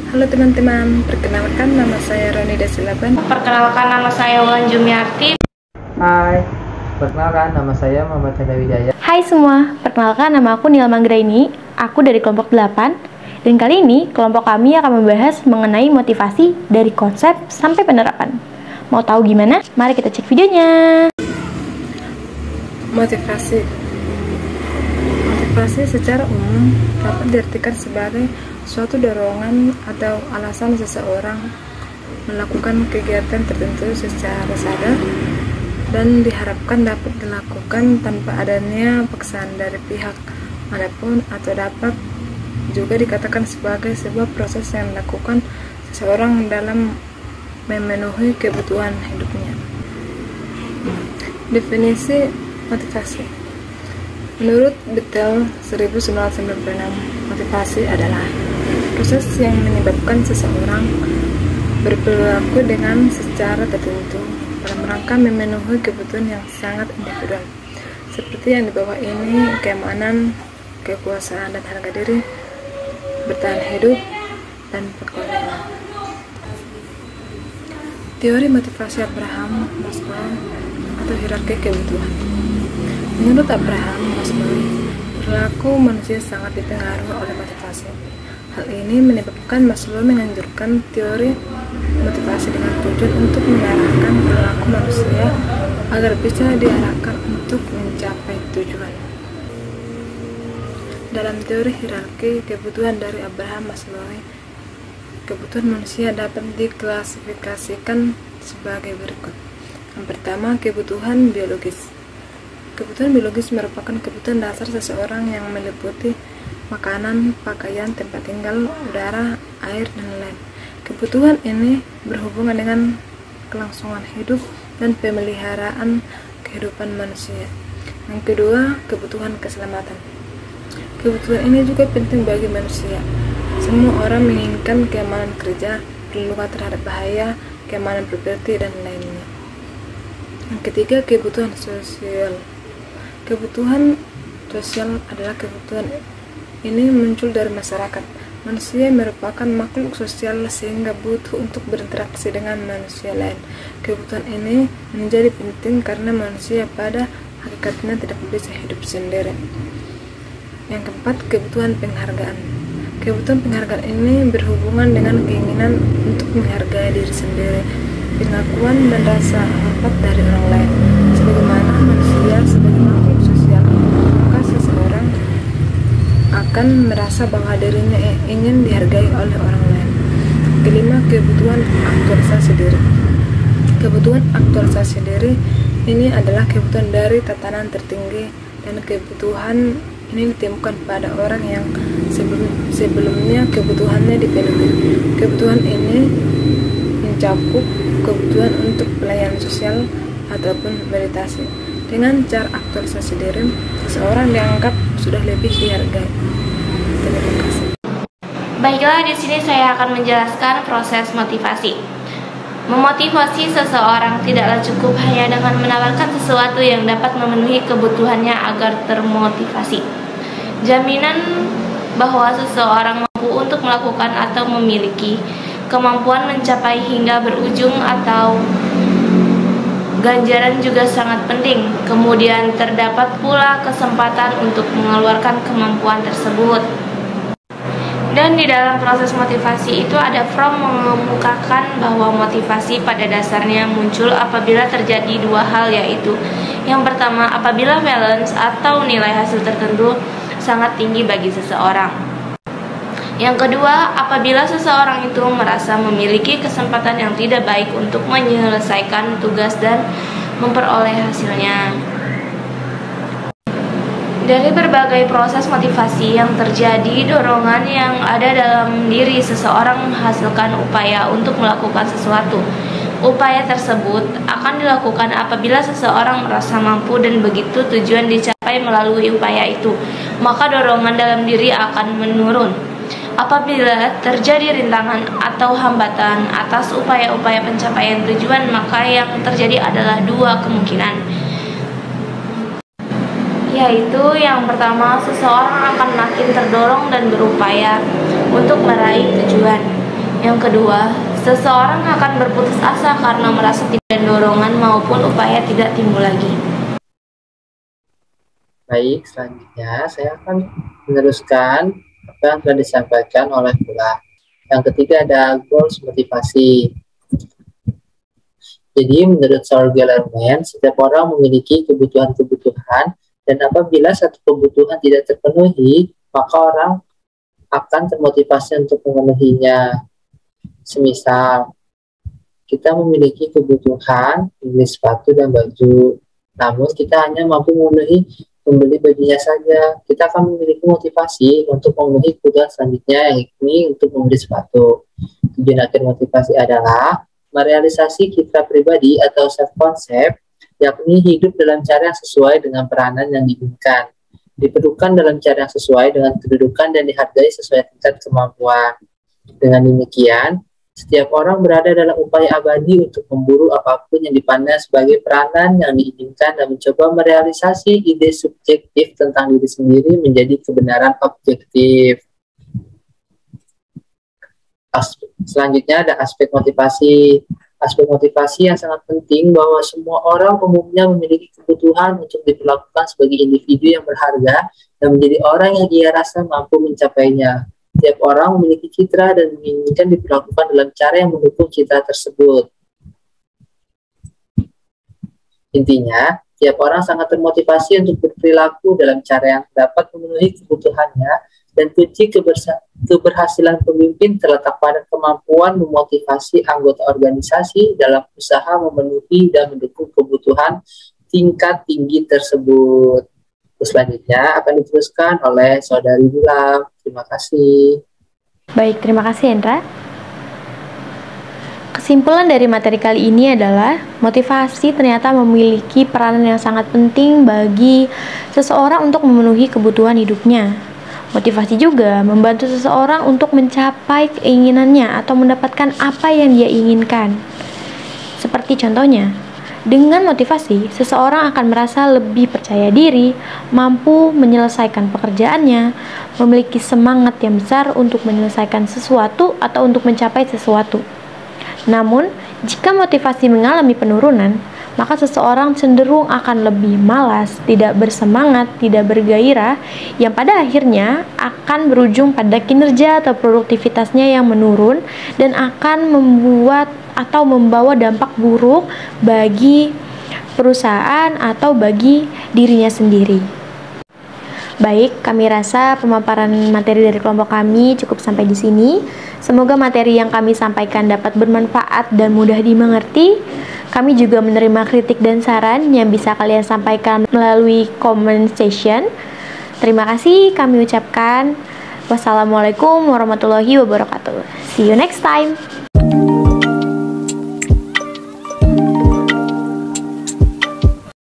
Halo teman-teman, perkenalkan nama saya Roni Dasilaban. Perkenalkan nama saya Wulan Jumiarti. Hai, perkenalkan nama saya Muhammad Chandra Wijaya. Hai semua, perkenalkan nama aku Nil Manggraini. Aku dari kelompok 8. Dan kali ini kelompok kami akan membahas mengenai motivasi dari konsep sampai penerapan. Mau tahu gimana? Mari kita cek videonya. Motivasi secara umum dapat diartikan sebagai suatu dorongan atau alasan seseorang melakukan kegiatan tertentu secara sadar dan diharapkan dapat dilakukan tanpa adanya paksaan dari pihak manapun, atau dapat juga dikatakan sebagai sebuah proses yang dilakukan seseorang dalam memenuhi kebutuhan hidupnya. Definisi motivasi menurut Bethel 1996, motivasi adalah proses yang menyebabkan seseorang berperilaku dengan secara tertentu dalam rangka memenuhi kebutuhan yang sangat individual, seperti yang di bawah ini: keamanan, kekuasaan dan harga diri, bertahan hidup, dan pergaulan. Teori motivasi Abraham Maslow atau hierarki kebutuhan. Menurut Abraham Maslow, perilaku manusia sangat dipengaruhi oleh motivasi. Hal ini menyebabkan Maslow menganjurkan teori motivasi dengan tujuan untuk mengarahkan perilaku manusia agar bisa diarahkan untuk mencapai tujuan. Dalam teori hierarki kebutuhan dari Abraham Maslow, kebutuhan manusia dapat diklasifikasikan sebagai berikut. Yang pertama, kebutuhan biologis. Kebutuhan biologis merupakan kebutuhan dasar seseorang yang meliputi makanan, pakaian, tempat tinggal, udara, air, dan lain-lain. Kebutuhan ini berhubungan dengan kelangsungan hidup dan pemeliharaan kehidupan manusia. Yang kedua, kebutuhan keselamatan. Kebutuhan ini juga penting bagi manusia. Semua orang menginginkan keamanan kerja, perlindungan terhadap bahaya, keamanan properti, dan lainnya. Yang ketiga, kebutuhan sosial. Kebutuhan sosial adalah kebutuhan ini muncul dari masyarakat. Manusia merupakan makhluk sosial sehingga butuh untuk berinteraksi dengan manusia lain. Kebutuhan ini menjadi penting karena manusia pada hakikatnya tidak bisa hidup sendiri. Yang keempat, kebutuhan penghargaan. Kebutuhan penghargaan ini berhubungan dengan keinginan untuk menghargai diri sendiri, pengakuan dan rasa hormat dari orang lain. Sebagaimana manusia sebagai makhluk sosial, maka seseorang akan merasa bahwa dirinya ingin dihargai oleh orang lain. Kelima, kebutuhan aktualisasi diri. Kebutuhan aktualisasi diri ini adalah kebutuhan dari tatanan tertinggi, dan kebutuhan ini ditemukan pada orang yang sebelumnya kebutuhannya dipenuhi. Kebutuhan ini mencakup kebutuhan untuk pelayanan sosial ataupun meditasi. Dengan cara aktualisasi diri, seseorang dianggap sudah lebih dihargai. Terima kasih. Baiklah, di sini saya akan menjelaskan proses motivasi. Memotivasi seseorang tidaklah cukup hanya dengan menawarkan sesuatu yang dapat memenuhi kebutuhannya agar termotivasi. Jaminan bahwa seseorang mampu untuk melakukan atau memiliki kemampuan mencapai hingga berujung atau ganjaran juga sangat penting. Kemudian terdapat pula kesempatan untuk mengeluarkan kemampuan tersebut. Dan di dalam proses motivasi itu ada Fromm mengemukakan bahwa motivasi pada dasarnya muncul apabila terjadi dua hal, yaitu yang pertama, apabila balance atau nilai hasil tertentu sangat tinggi bagi seseorang. Yang kedua, apabila seseorang itu merasa memiliki kesempatan yang tidak baik untuk menyelesaikan tugas dan memperoleh hasilnya. Dari berbagai proses motivasi yang terjadi, dorongan yang ada dalam diri seseorang menghasilkan upaya untuk melakukan sesuatu. Upaya tersebut akan dilakukan apabila seseorang merasa mampu, dan begitu tujuan dicapai melalui upaya itu, maka dorongan dalam diri akan menurun. Apabila terjadi rintangan atau hambatan atas upaya-upaya pencapaian tujuan, maka yang terjadi adalah dua kemungkinan, yaitu yang pertama, seseorang akan makin terdorong dan berupaya untuk meraih tujuan. Yang kedua, seseorang akan berputus asa karena merasa tidak dorongan maupun upaya tidak timbul lagi. Baik, selanjutnya saya akan meneruskan apa yang telah disampaikan oleh Pula. Yang ketiga ada goals motivasi. Jadi menurut Saul Gellerman, setiap orang memiliki kebutuhan-kebutuhan, dan apabila satu kebutuhan tidak terpenuhi, maka orang akan termotivasi untuk memenuhinya. Semisal, kita memiliki kebutuhan membeli sepatu dan baju, namun kita hanya mampu membeli bajunya saja. Kita akan memiliki motivasi untuk memenuhi kebutuhan selanjutnya, yakni untuk membeli sepatu. Tujuan akhir motivasi adalah merealisasi citra pribadi atau self-concept, yakni hidup dalam cara yang sesuai dengan peranan yang diinginkan, diperlukan dalam cara yang sesuai dengan kedudukan dan dihargai sesuai tingkat kemampuan. Dengan demikian, setiap orang berada dalam upaya abadi untuk memburu apapun yang dipandang sebagai peranan yang diinginkan dan mencoba merealisasi ide subjektif tentang diri sendiri menjadi kebenaran objektif. Selanjutnya ada aspek motivasi. Aspek motivasi yang sangat penting bahwa semua orang umumnya memiliki kebutuhan untuk diperlakukan sebagai individu yang berharga dan menjadi orang yang ia rasa mampu mencapainya. Setiap orang memiliki citra dan menginginkan diperlakukan dalam cara yang mendukung citra tersebut. Intinya, tiap orang sangat termotivasi untuk berperilaku dalam cara yang dapat memenuhi kebutuhannya, dan kunci keberhasilan pemimpin terletak pada kemampuan memotivasi anggota organisasi dalam usaha memenuhi dan mendukung kebutuhan tingkat tinggi tersebut. Selanjutnya akan diteruskan oleh Saudari Bula. Terima kasih. Baik, terima kasih Hendra. Kesimpulan dari materi kali ini adalah motivasi ternyata memiliki peranan yang sangat penting bagi seseorang untuk memenuhi kebutuhan hidupnya. Motivasi juga membantu seseorang untuk mencapai keinginannya atau mendapatkan apa yang dia inginkan. Seperti contohnya, dengan motivasi, seseorang akan merasa lebih percaya diri, mampu menyelesaikan pekerjaannya, memiliki semangat yang besar untuk menyelesaikan sesuatu atau untuk mencapai sesuatu. Namun, jika motivasi mengalami penurunan, maka seseorang cenderung akan lebih malas, tidak bersemangat, tidak bergairah, yang pada akhirnya akan berujung pada kinerja atau produktivitasnya yang menurun dan akan membuat atau membawa dampak buruk bagi perusahaan atau bagi dirinya sendiri. Baik, kami rasa pemaparan materi dari kelompok kami cukup sampai di sini. Semoga materi yang kami sampaikan dapat bermanfaat dan mudah dimengerti. Kami juga menerima kritik dan saran yang bisa kalian sampaikan melalui comment section. Terima kasih kami ucapkan. Wassalamualaikum warahmatullahi wabarakatuh. See you next time.